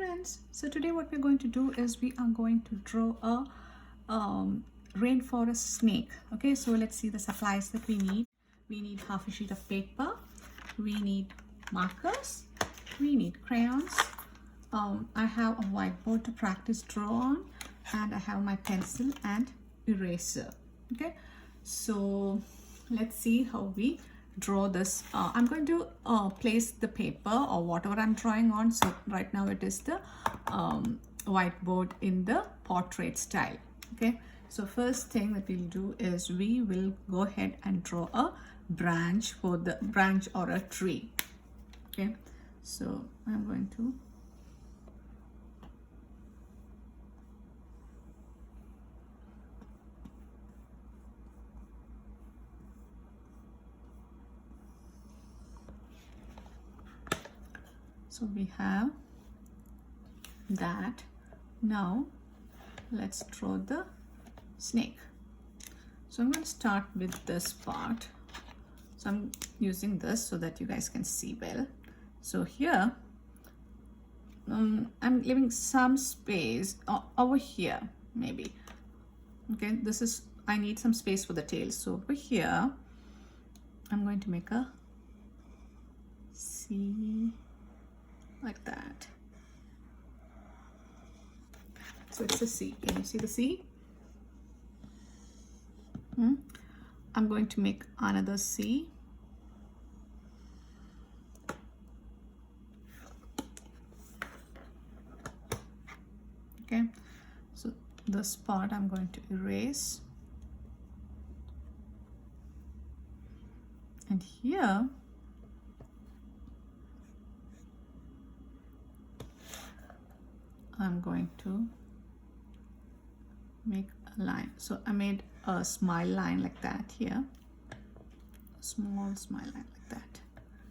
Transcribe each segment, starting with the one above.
friends, so today what we're going to do is we are going to draw a rainforest snake. Okay, so let's see the supplies that we need. We need half a sheet of paper, we need markers, we need crayons. I have a whiteboard to practice draw on, and I have my pencil and eraser. Okay, so let's see how we draw this. I'm going to place the paper or whatever I'm drawing on. So right now it is the whiteboard in the portrait style. Okay, so first thing that we'll do is we will go ahead and draw a branch for the branch or a tree. Okay, so I'm going to so we have that. Now let's draw the snake. So I'm going to start with this part. So I'm using this so that you guys can see well. So here I'm leaving some space over here maybe. Okay, this is, I need some space for the tail. So over here I'm going to make a C like that. So it's a C. Can you see the C? I'm going to make another C. Okay, so this part I'm going to erase. And here I'm going to make a line. So I made a smile line like that here. A small smile line like that.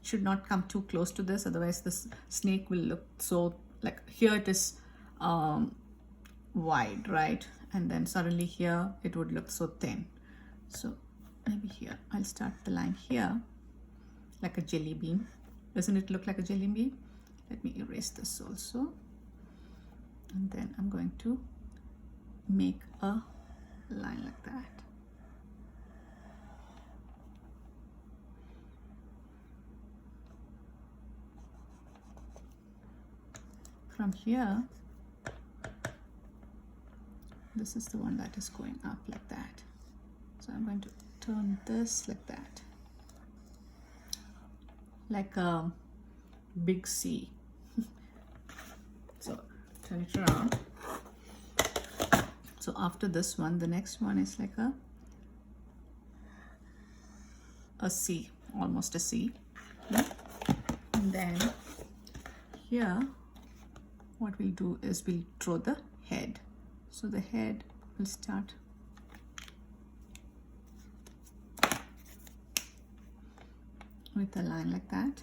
Should not come too close to this, otherwise this snake will look so, like here it is wide, right? And then suddenly here it would look so thin. So maybe here I'll start the line here like a jelly bean. Doesn't it look like a jelly bean? Let me erase this also. And then I'm going to make a line like that. From here, this is the one that is going up like that. So I'm going to turn this like that, like a big C. So turn it around. So after this one, the next one is like a C, almost a C. Okay? And then here, what we'll do is we'll draw the head. So the head will start with a line like that.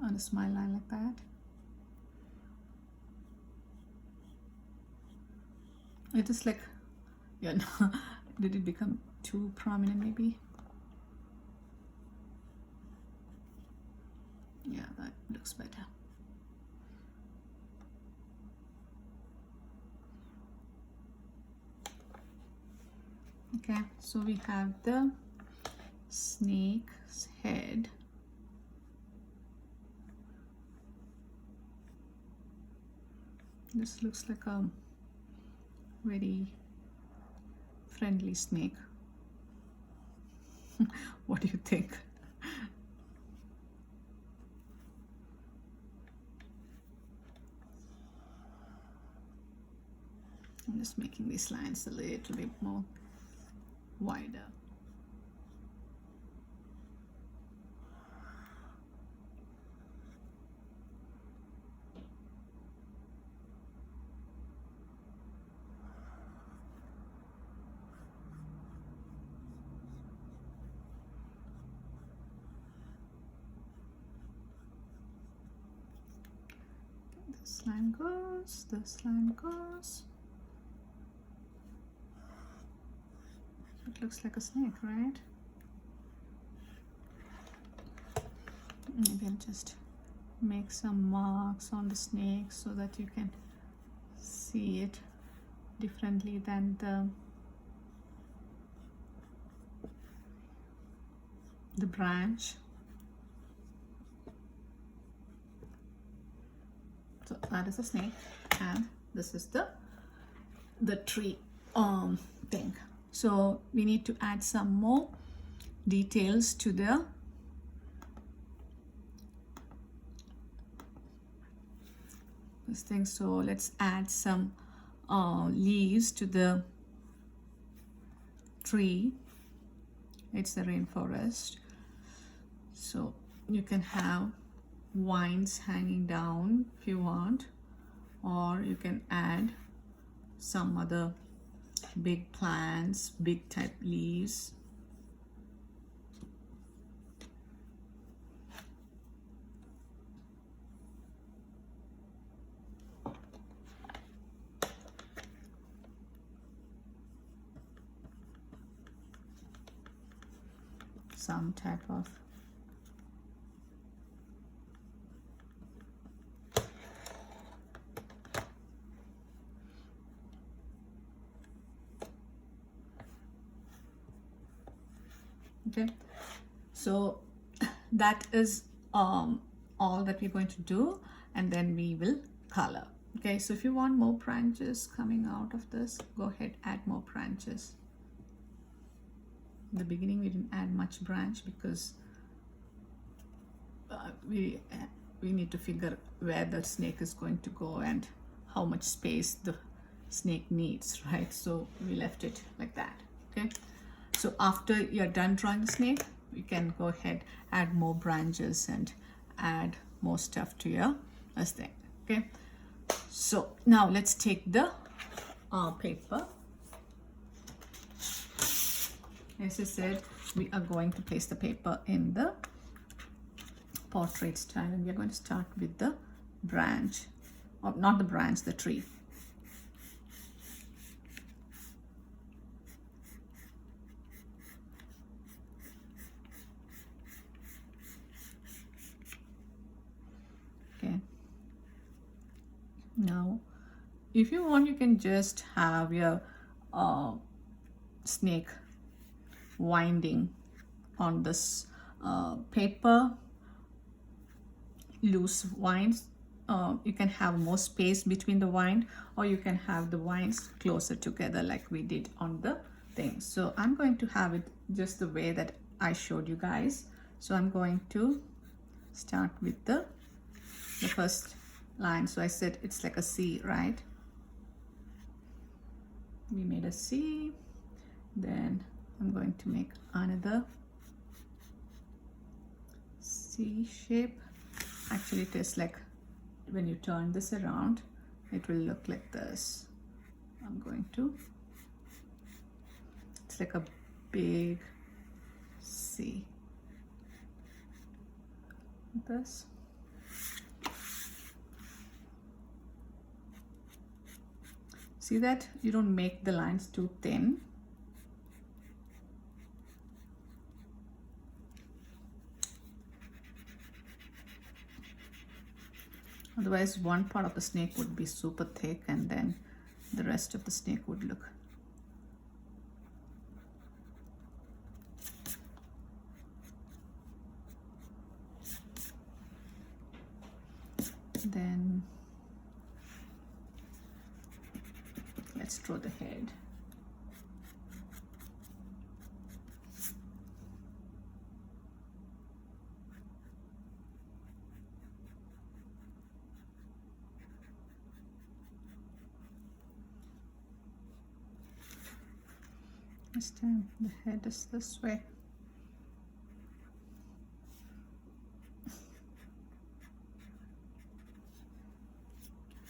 On a smile line like that. It is like, yeah, no, did it become too prominent maybe? Yeah, that looks better. Okay, so we have the snake's head. This looks like a very friendly snake. What do you think? I'm just making these lines a little bit more wider. This line goes, this line goes. It looks like a snake, right? Maybe I'll just make some marks on the snake so that you can see it differently than the branch. So that is a snake, and this is the tree thing. So we need to add some more details to this thing. So let's add some leaves to the tree. It's the rainforest, so you can have vines hanging down if you want, or you can add some other big plants, big type leaves. Some type of okay. So that is all that we're going to do, and then we will color. Okay, so if you want more branches coming out of this, go ahead, add more branches. In the beginning we didn't add much branch because we need to figure where the snake is going to go and how much space the snake needs, right? So we left it like that. Okay, so after you're done drawing the snake, you can go ahead, add more branches and add more stuff to your thing. Okay, so now let's take the paper. As I said, we are going to place the paper in the portrait style, and we are going to start with the branch, or not the branch, the tree. Okay, now if you want, you can just have your snake winding on this paper, loose winds. You can have more space between the wind, or you can have the winds closer together like we did on the thing. So I'm going to have it just the way that I showed you guys. So I'm going to start with the first line. So I said it's like a C, right? We made a C, then I'm going to make another C shape. Actually, it is like when you turn this around, it will look like this. I'm going to, it's like a big C. This. See that you don't make the lines too thin. Otherwise, one part of the snake would be super thick and then the rest of the snake would look then let's draw the head. This time the head is this way.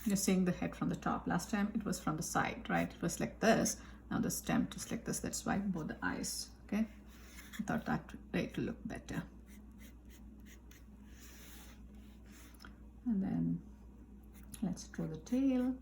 You're seeing the head from the top. Last time it was from the side, right? It was like this. Now the stem is like this. That's why both the eyes. Okay, I thought that way to look better. And then let's draw the tail.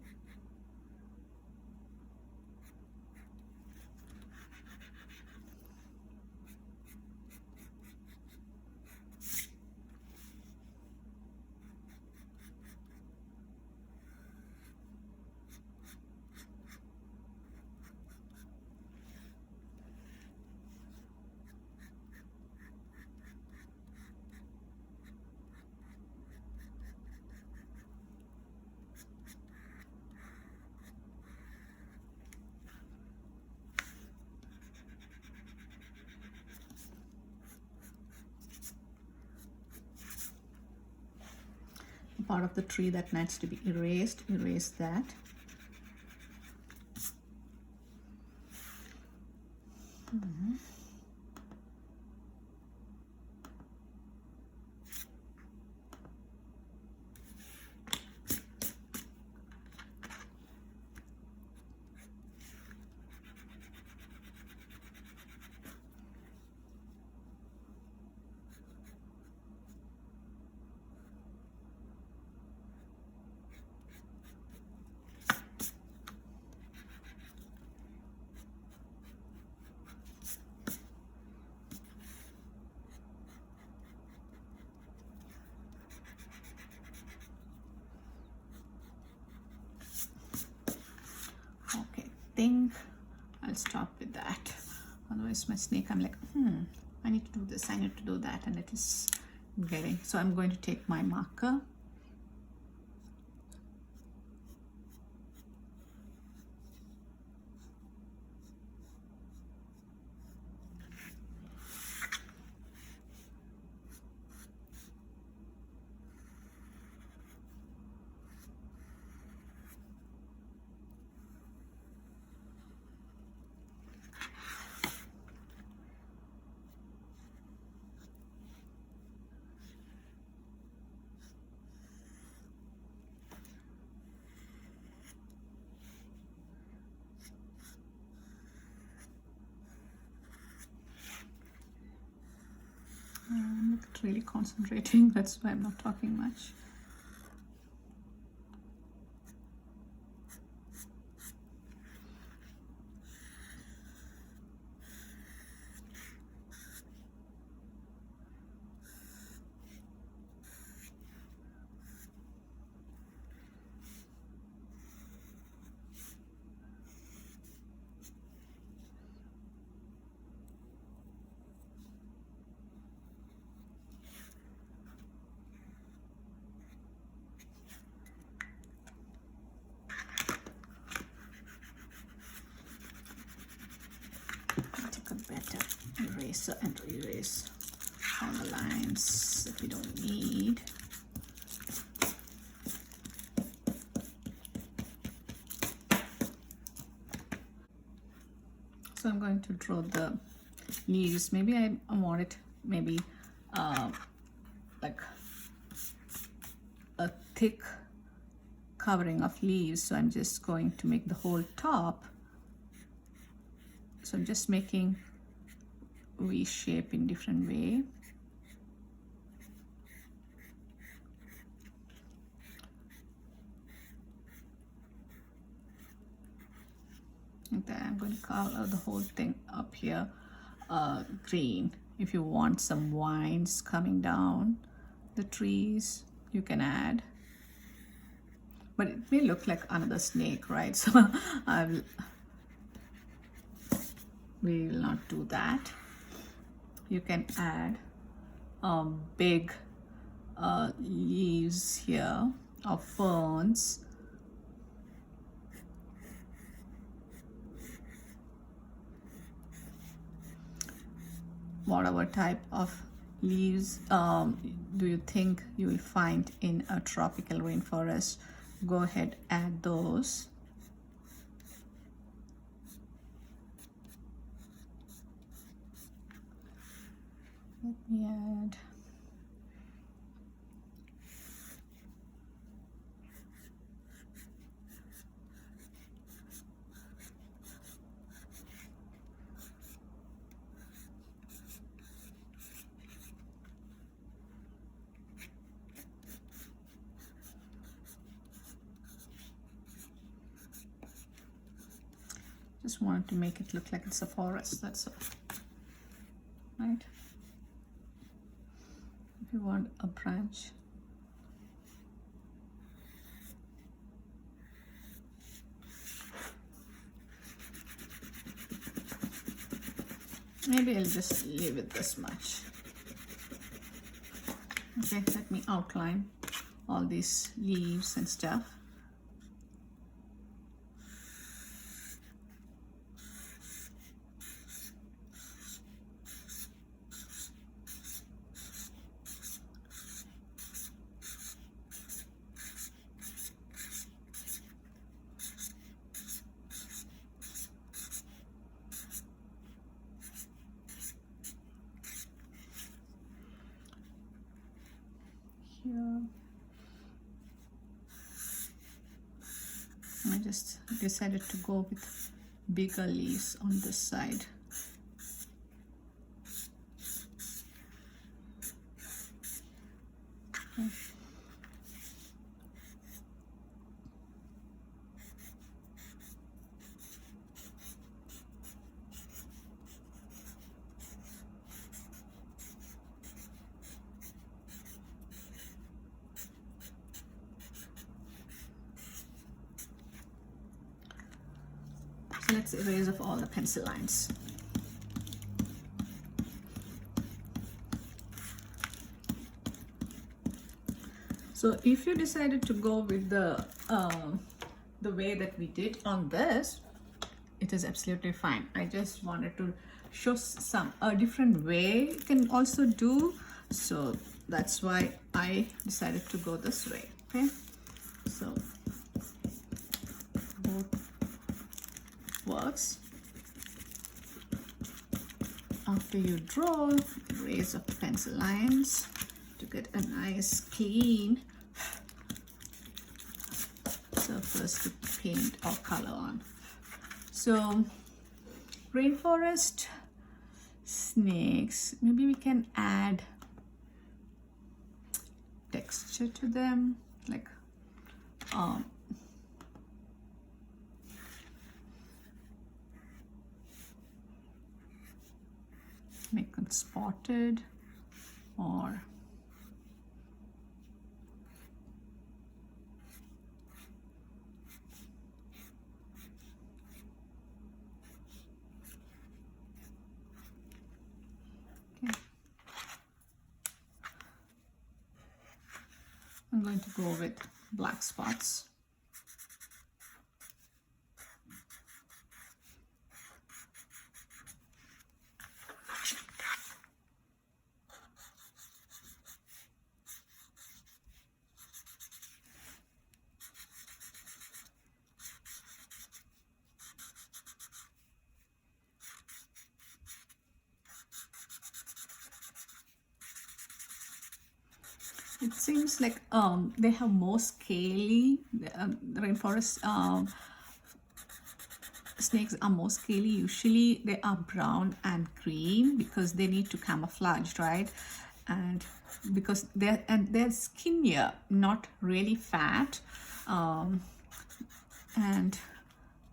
part of the tree that needs to be erased, erase that. Okay, think I'll stop with that. Otherwise my snake, I'm like, I need to do this, I need to do that, and it is getting, so I'm going to take my marker. I'm not really concentrating, that's why I'm not talking much. Take a better eraser and erase all the lines that we don't need. So I'm going to draw the leaves. Maybe I want it maybe like a thick covering of leaves, so I'm just going to make the whole top. So I'm just making V shape in different way. And then I'm going to color the whole thing up here green. If you want some vines coming down the trees, you can add. But it may look like another snake, right? So we will not do that. You can add big leaves here of ferns. Whatever type of leaves do you think you will find in a tropical rainforest, go ahead, add those. Let me add just wanted to make it look like it's a forest, that's all, right? If you want a branch, maybe I'll just leave it this much. Okay, let me outline all these leaves and stuff. here. I just decided to go with bigger leaves on this side. Okay. So let's erase off all the pencil lines. So if you decided to go with the way that we did on this, it is absolutely fine. I just wanted to show a different way you can also do. So that's why I decided to go this way. Okay, so both works. After you draw, erase off the pencil lines to get a nice clean surface to paint or color on. So rainforest snakes, maybe we can add texture to them, like make them spotted, or okay. I'm going to go with black spots. It seems like they have more scaly, the rainforest snakes are more scaly. Usually they are brown and green because they need to camouflage, right? And because they're skinnier, not really fat, and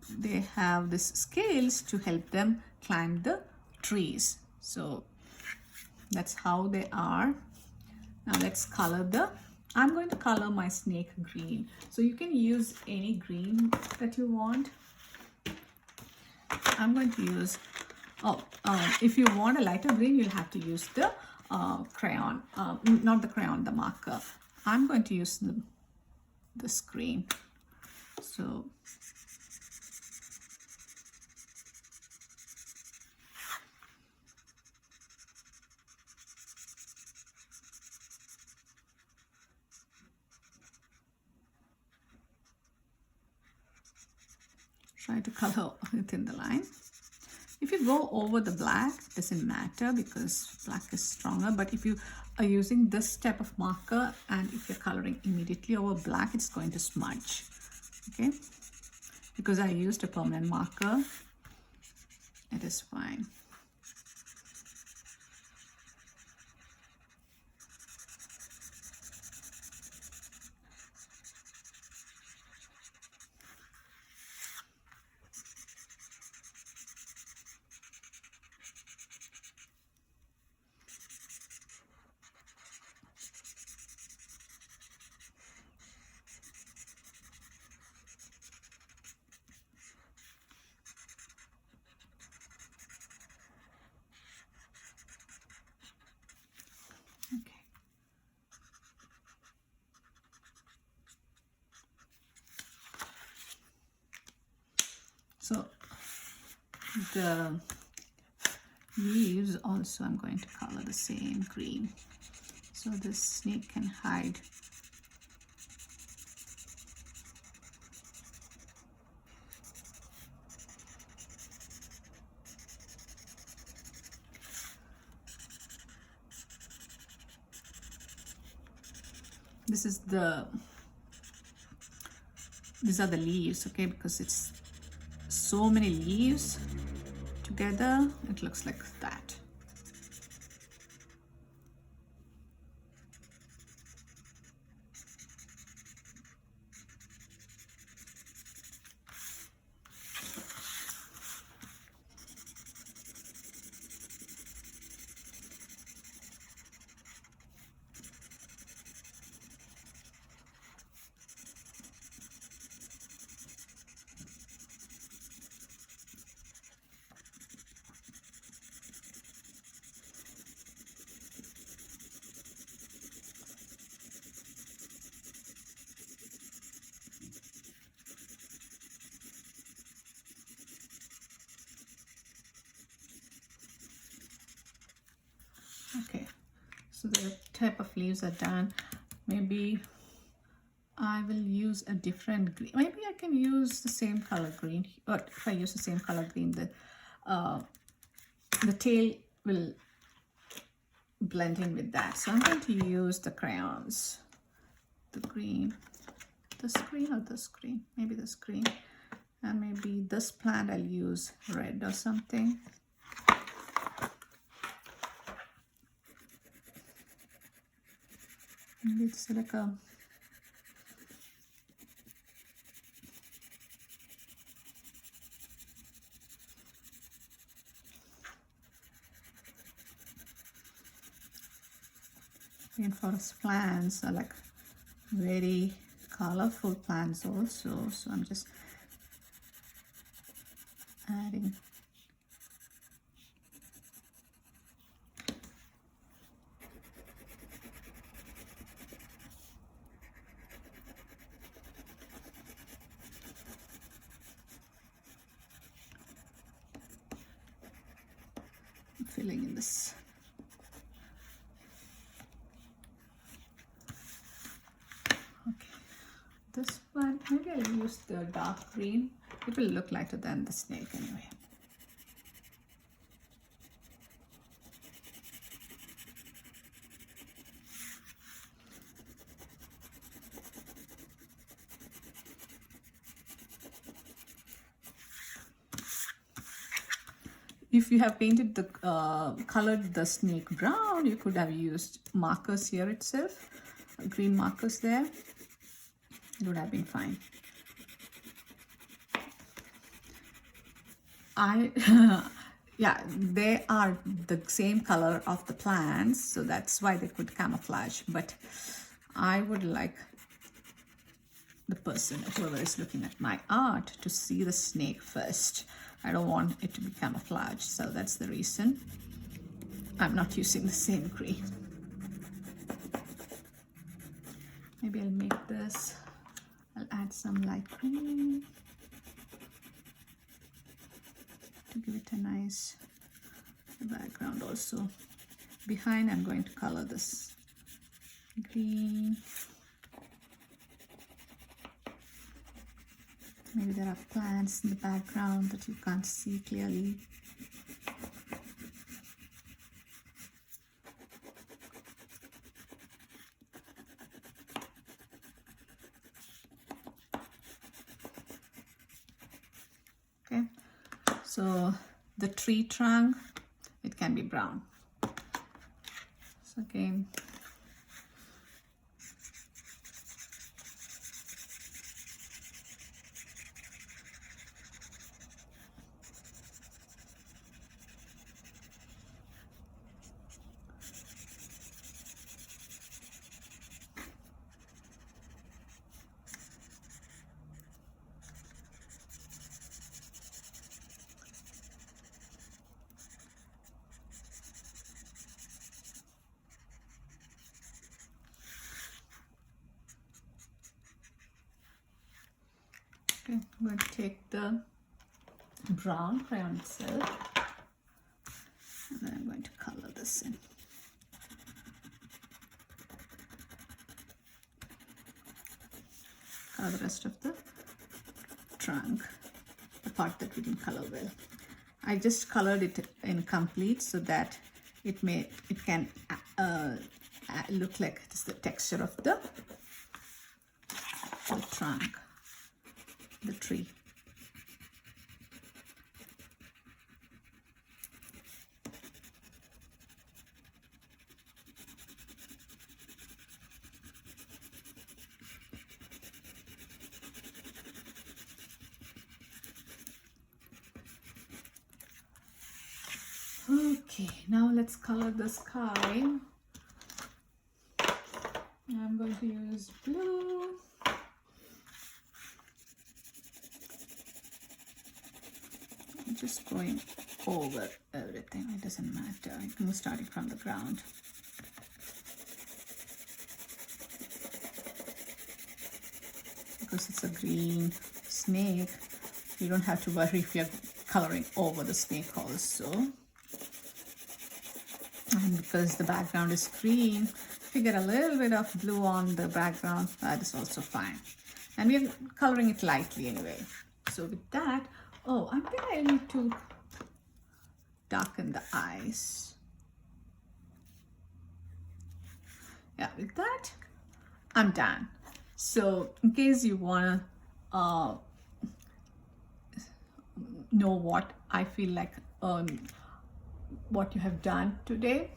they have this scales to help them climb the trees. So that's how they are. Now let's color I'm going to color my snake green. So you can use any green that you want. I'm going to use, if you want a lighter green, you'll have to use the crayon, not the crayon, the marker. I'm going to use this green. So try to color within the line. If you go over the black, it doesn't matter because black is stronger. But if you are using this type of marker and if you're coloring immediately over black, it's going to smudge. Okay, because I used a permanent marker, it is fine. Okay. So the leaves also I'm going to color the same green. So this snake can hide. these are the leaves, okay, because it's so many leaves together, it looks like that. Okay, so the type of leaves are done. Maybe I will use a different green. Maybe I can use the same color green. Or if I use the same color green, the tail will blend in with that. So I'm going to use the crayons, the green, this green or this green, maybe this green, and maybe this plant I'll use red or something. Maybe it's like a rainforest plants are like very colorful plants also, so I'm just adding filling in this. Okay, this plant, maybe I'll use the dark green. It will look lighter than the snake anyway. If you have painted the colored the snake brown, you could have used markers here itself, green markers there. It would have been fine. Yeah, they are the same color of the plants, so that's why they could camouflage. But I would like the person, whoever is looking at my art, to see the snake first. I don't want it to be camouflaged, so that's the reason I'm not using the same green. Maybe I'll make this, I'll add some light green to give it a nice background also. Behind I'm going to color this green. Maybe there are plants in the background that you can't see clearly. Okay, so the tree trunk, it can be brown. So again, okay, I'm going to take the brown crayon itself, and then I'm going to color this in. Color the rest of the trunk, the part that we didn't color well. I just colored it incomplete so that it can look like it's the texture of the trunk, the tree. Okay, now let's color the sky. I'm going to use blue. I'm just going over everything. It doesn't matter. I'm starting from the ground. Because it's a green snake, you don't have to worry if you're coloring over the snake also. And because the background is green, if you get a little bit of blue on the background, that is also fine. And we're coloring it lightly anyway. So with that, oh, I think I need to darken the eyes. Yeah, with that, I'm done. So in case you want to know what I feel like what you have done today,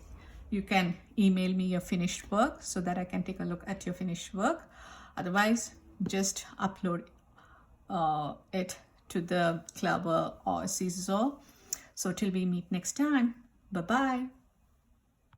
you can email me your finished work so that I can take a look at your finished work. Otherwise, just upload it to the Clever or Seesaw. So till we meet next time, bye bye.